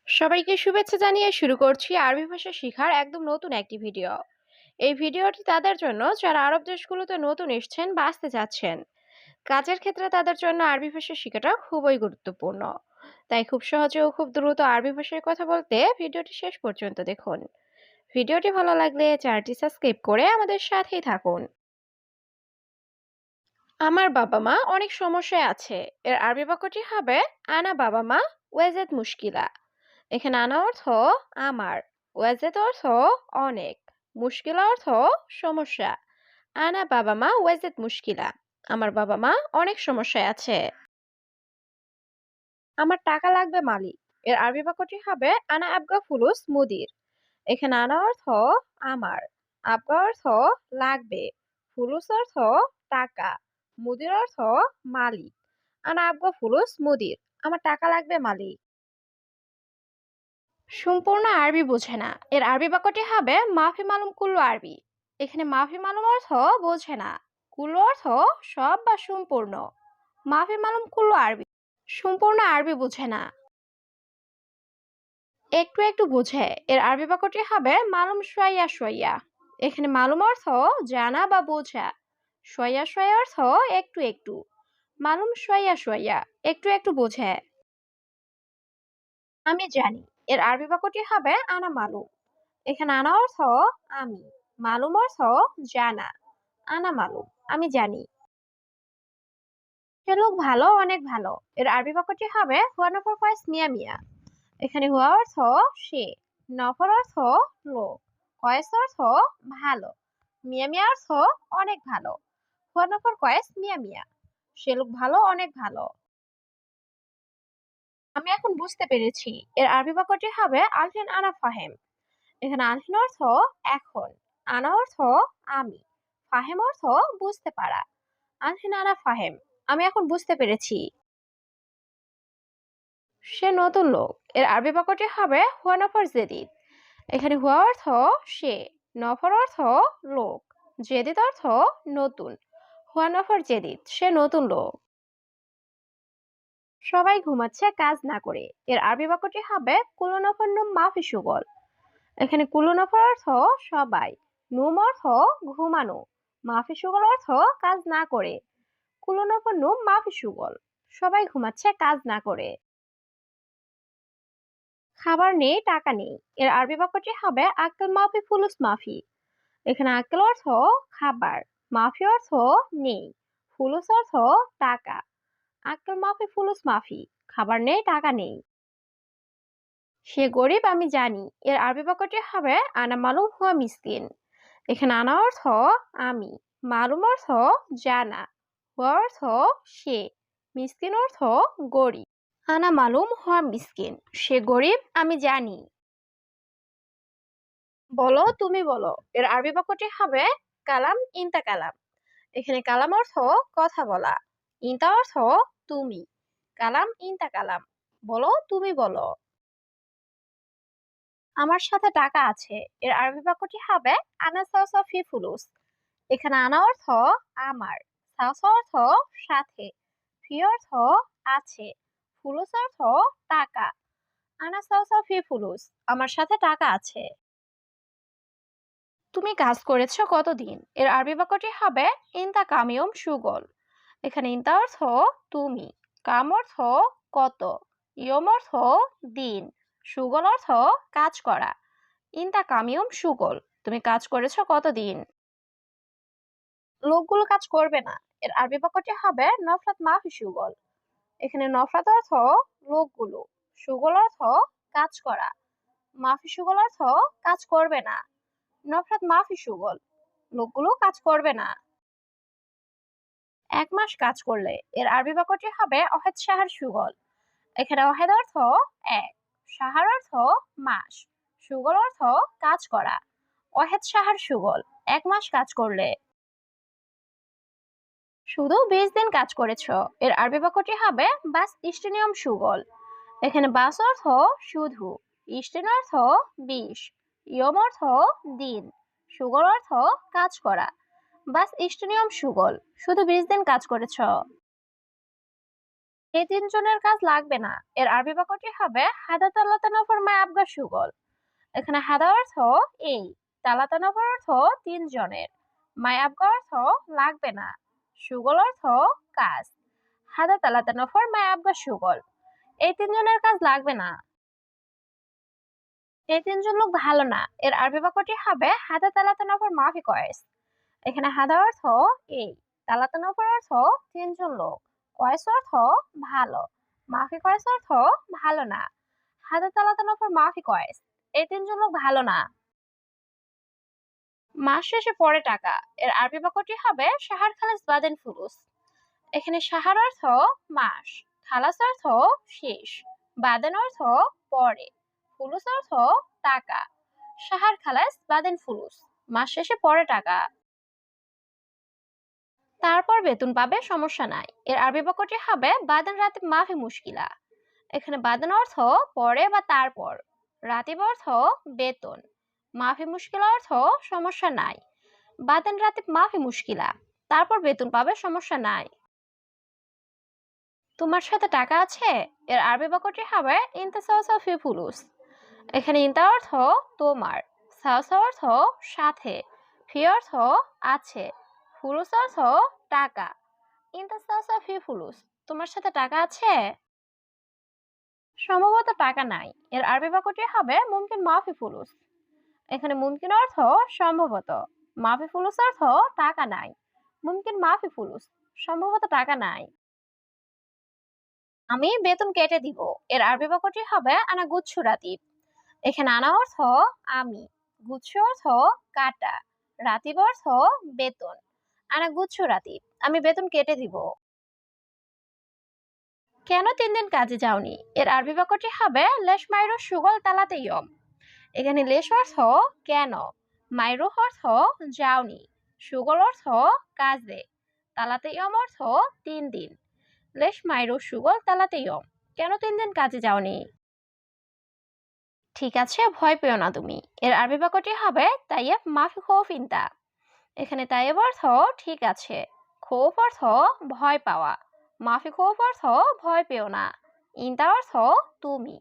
সবাইকে শুভেচ্ছা জানিয়ে শুরু করছি আরবি ভাষা শেখার একদম নতুন একটি ভিডিও। এই ভিডিওটি তাদের জন্য যারা আরব দেশগুলোতে নতুন এসেছেন বা আসতে যাচ্ছেন। কাজের ক্ষেত্রে তাদের জন্য আরবি ভাষা শেখাটা খুবই গুরুত্বপূর্ণ। তাই খুব সহজে ও খুব দ্রুত আরবি ভাষায় কথা বলতে ভিডিওটি শেষ পর্যন্ত দেখুন। ভিডিওটি ভালো লাগলে চ্যানেলটি সাবস্ক্রাইব করে আমাদের সাথেই থাকুন। আমার বাবা মা অনেক সমস্যায় আছে। এর আরবি বাক্যটি হবে আনা বাবা মা ওয়াজেদ মুশকিলা। এখানে আনা অর্থ আমার, ওয়াজেদ অর্থ অনেক, মুশকিলা অর্থ সমস্যা। আনা বাবা মা ওয়াজেদ মুশকিলা, আমার বাবা মা অনেক সমস্যায় আছে। আমার টাকা লাগবে মালিক। এর আরবি বাক্যটি হবে আনা আবগা ফুলুস মুদির। এখানে আনা অর্থ আমার, আবগা অর্থ লাগবে, ফুলুস অর্থ টাকা, মুদির অর্থ মালিক। আনা আবগা ফুলুস মুদির, আমার টাকা লাগবে মালিক। সম্পূর্ণ আরবি বোঝে না। এর আরবি বাক্যটি হবে মাফি মালুম কুল্লু আরবি। এখানে মাফি মালুম অর্থ বোঝে না, কুল্লু অর্থ সব বা সম্পূর্ণ। মাফি মালুম কুল্লু আরবি, সম্পূর্ণ আরবি বোঝে না, একটু একটু বোঝে। এর আরবি বাক্যটি হবে মালুম সোয়া সোয়া। এখানে মালুম অর্থ জানা বা বোঝা, সোয়া সোয়া অর্থ একটু একটু। মালুম সোয়া সোয়া, একটু একটু বোঝে। আমি জানি। এর আরবি বাক্যটি হবে আনা মালুম। এখানে আনা অর্থ আমি, মালুম অর্থ জানা। আনা মালুম, আমি জানি। সে লোক ভালো, অনেক ভালো। এর আরবি বাক্যটি হবে হুয়া নফর কয়েস মিয়া মিয়া। এখানে হুয়া অর্থ সে, নফর অর্থ লোক, কয়েস অর্থ ভালো, মিয়া মিয়া অর্থ অনেক ভালো। হুয়া নফর কয়েস মিয়া মিয়া, সে লোক ভালো, অনেক ভালো। আমি এখন বুঝতে পেরেছি। এর আরবি বাক্যটি হবে আলহিন আনা ফাহেম। এখানে আলহিন অর্থ এখন, আনা অর্থ আমি, ফাহেম অর্থ বুঝতে পারা। আলহিন আনা ফাহেম, আমি এখন বুঝতে পেরেছি। সে নতুন লোক। এর আরবি বাক্যটি হবে হুয়া নফর জেদিদ। এখানে হুয়া অর্থ সে, নফর অর্থ লোক, জেদিদ অর্থ নতুন। হুয়া নফর জেদিদ, সে নতুন লোক। সবাই ঘুমাচ্ছে কাজ না করে। এর আরবি বাক্যটি হবে কুলু নফর নুম মাফি সুগল। এখানে কুলু নফর অর্থ সবাই, নুম অর্থ ঘুমানো, মাফি সুগল অর্থ কাজ না করে। কুলু নফর নুম মাফি সুগল, সবাই ঘুমাচ্ছে কাজ না করে। খাবার নেই, টাকা নেই। এর আরবি বাক্যটি হবে আক্কেল মাফি ফুলুস মাফি। এখানে আক্কেল অর্থ খাবার, মাফি অর্থ নেই, ফুলুস অর্থ টাকা। আক্কেল মাফি ফুলুস মাফি, খাবার নেই, টাকা নেই। সে গরিব, আমি জানি। এর আরবি বাক্যটি হবে আনা মালুম হুয়া মিসকিন। এখানে আনা অর্থ আমি, মালুম অর্থ জানা, হুয়া অর্থ সে, মিসকিন অর্থ গরিব। আনা মালুম হুয়া মিসকিন, সে গরিব, আমি জানি। বলো, তুমি বলো। এর আরবি বাক্যটি হবে কালাম ইনতা কালাম। এখানে কালাম অর্থ কথা বলা, ইনতা অর্থ তুমি। কালাম ইনতা কালাম, বলো, তুমি বলো। আমার সাথে টাকা আছে। এর আরবি বাক্যটি হবে আনা সাওসা ফি ফুলুস। এখানে আনা অর্থ আমার, সাওসা অর্থ সাথে, ফি অর্থ আছে, ফুলুস অর্থ টাকা। আনা সাওসা ফি ফুলুস, আমার সাথে টাকা আছে। তুমি কাজ করেছো কতদিন? এর আরবি বাক্যটি হবে ইনতা কামিয়ম সুগল। এখানে ইনতা অর্থ তুমি, কাম অর্থ কত, ইয়ম অর্থ দিন, সুগল অর্থ কাজ করা। ইনতা কামিয়ম সুগল, তুমি কাজ করেছো কতদিন? লোকগুলো কাজ করবে না। এর আরবি বাক্যটি হবে নফরাত মাফি সুগল। এখানে নফরাত অর্থ লোকগুলো, সুগল অর্থ কাজ করা, মাফি সুগল অর্থ কাজ করবে না। নফরাত মাফি সুগল, লোকগুলো কাজ করবে না। 1 মাস কাজ করলে। এর আরবি বাক্যটি হবে অহেদ শাহর সুগল। এখানে অহেদ অর্থ এক, শাহর অর্থ মাস, সুগল অর্থ কাজ করা। অহেদ শাহর সুগল, 1 মাস কাজ করলে। শুধু 20 দিন কাজ করেছো। এর আরবি বাক্যটি হবে বাস ইস্টিনিয়ম সুগল। এখানে বাস অর্থ শুধু, ইস্টিন অর্থ 20, ইয়ম অর্থ দিন, সুগল অর্থ কাজ করা। বাস ইস্টিনিয়ম সুগল, শুধু 20 দিন কাজ করেছো। এই 3 জনের কাজ লাগবে না। এর আরবি বাক্যটি হবে হাদাত আল্লাহ নফর আবগা সুগল। এখানে হাদা অর্থ এই, তালাতা নফর অর্থ 3 জনের, মাই আবগা অর্থ লাগবে না, সুগল অর্থ কাজ। হাদা তালাতা নফর মাই আবগা সুগল, এই 3 জনের কাজ লাগবে না। এই 3 জন লোক ভালো না, এর আরবি বাক্যটি হবে হাদা তালাতা নফর মাফি কয়েস। এখানে হাদা অর্থ এই, তালাতা নফর অর্থ 3 জন লোক, কয়েস অর্থ ভালো, মাফি কয়েস অর্থ ভালো না। হাদা তালাতা নফর মাফি কয়েস, এই 3 জন লোক ভালো না। মাস শেষে পরে টাকা, এর আরবি বাক্যটি হবে শাহার খালাস বাদেন ফুলুস। এখানে শাহার অর্থ মাস, খালাস অর্থ শেষ, বাদেন অর্থ পরে, ফুলুস অর্থ টাকা। শাহার খালাস বাদেন ফুলুস, মাস শেষে পরে টাকা। তারপর বেতন পাবে, সমস্যা নাই, এর আরবি বাক্যটি হবে বাদেন রাতিব মাফি মুশকিলা। এখানে বাদেন অর্থ পরে বা তারপর, রাতিব অর্থ বেতন, মাফি মুশকিলা অর্থ সমস্যা নাই। বাদেন রাতিব মাফি মুশকিলা, তারপর বেতন পাবে, সমস্যা নাই। তোমার সাথে টাকা আছে, এর আরবি বাক্যটি হবে ইনতা সাওসা ফি ফুলুস। এখানে ইনতা অর্থ তোমার, সাওসা অর্থ সাথে, ফি অর্থ আছে, ফুলুস অর্থ টাকা। ইনতা সাওসা ফি ফুলুস, তোমার সাথে টাকা আছে? সম্ভবত টাকা নাই, এর আরবি বাক্যটি হবে মুমকিন মাফি ফুলুস। এখানে মুমকিন অর্থ সম্ভবত, মাফি ফুলুস অর্থ টাকা নাই, মুমকিন মাফি ফুলুস, সম্ভবত টাকা নাই। আমি বেতন কেটে দিব, এর আরবি বাক্যটি হবে আনা গুচ্ছ রাতিব। এখানে আনা অর্থ আমি, গুচ্ছ অর্থ কাটা, রাতিব অর্থ বেতন। আনা গুচ্ছ রাতিব, আমি বেতন কেটে দিব। কেন 3 দিন কাজে যাওনি, এর আরবি বাক্যটি হবে লেশ মাইরো সুগল তালাতে ইয়ম। এখানে লেশ অর্থ কেন, মাইরো অর্থ যাওনি, সুগল অর্থ কাজে, তালাতে ইয়ম অর্থ 3 দিন। লেশ মাইরো সুগল তালাতে ইয়ম, কেন 3 দিন কাজে যাওনি? ঠিক আছে, ভয় পেও না তুমি, এর আরবি বাক্যটি হবে তাইয়েব মাফি খৌফ ইনতা। এখানে তাইয়েব অর্থ ঠিক আছে, খৌফ অর্থ ভয় পাওয়া, মাফি খৌফ অর্থ ভয় পেও না, ইনতা অর্থ তুমি।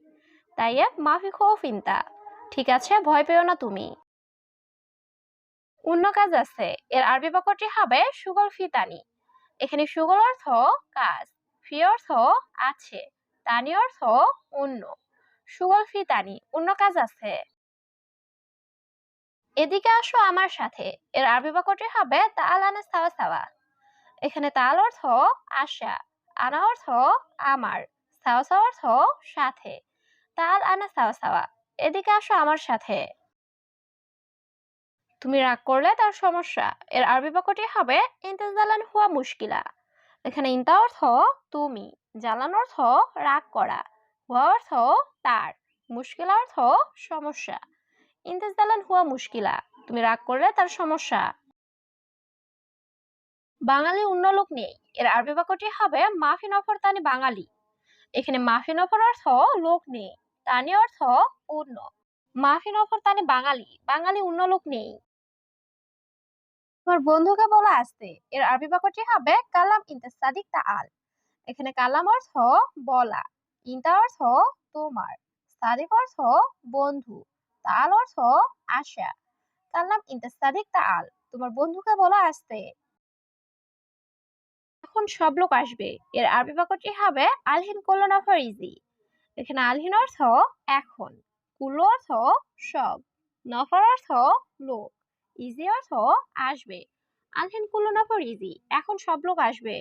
তাইয়েব মাফি খৌফ ইনতা, ঠিক আছে, ভয় পেও না তুমি। অন্য কাজ আছে, এর আরবি বাক্যটি হবে সুগল ফি তানি। এখানে সুগল অর্থ কাজ, ফি অর্থ আছে, তানি অর্থ অন্য। সুগল ফি তানি, অন্য কাজ আছে। এদিকে আসো আমার সাথে, এর আরবি বাক্যটি হবে তাল আনা সাওয়া সাওয়া। এখানে তাল অর্থ আসা, আনা অর্থ আমার, সাওয়া সাওয়া অর্থ সাথে। তাল আনা সাওয়া সাওয়া, এদিকে আসো আমার সাথে। তুমি রাগ করলে তার সমস্যা, এর আরবি বাক্যটি হবে ইন্তেজালান হুয়া মুশকিলা। এখানে ইন্তা অর্থ তুমি, জালান অর্থ রাগ করা, হুয়া অর্থ তার, মুশকিলা অর্থ সমস্যা। ইন্তেজালান হুয়া মুশকিলা, তুমি রাগ করলে তার সমস্যা। বাঙালি অন্য লোক নেই, এর আরবি বাক্যটি হবে মাফি নফর তানি বাঙালি। এখানে মাফি নফর অর্থ লোক নেই, তানি অর্থ অন্য, মাফি নফর তানি বাঙালি, বাঙালি অন্য লোক নেই। তোমার বন্ধুকে বলা আসতে, এর আরবি বাক্যটি হবে কালাম ইনতা সাদিক তা আল। এখানে কালাম অর্থ বলা, ইনতা অর্থ তোমার, সাদিক অর্থ বন্ধু, তাল অর্থ আশা। কালাম ইনতা সাদিক তা আল, তোমার বন্ধুকে বলা আসতে। এখন সব লোক আসবে, এর আরবি বাক্যটি হবে আলহিন কুল্লু নফর ইজি। এখানে আলহিন অর্থ এখন, কুল্লু অর্থ সব, নফর অর্থ লোক, ইজি অর্থ আসবে। আলহিন কুল্লু নফর ইজি, এখন সব লোক আসবে।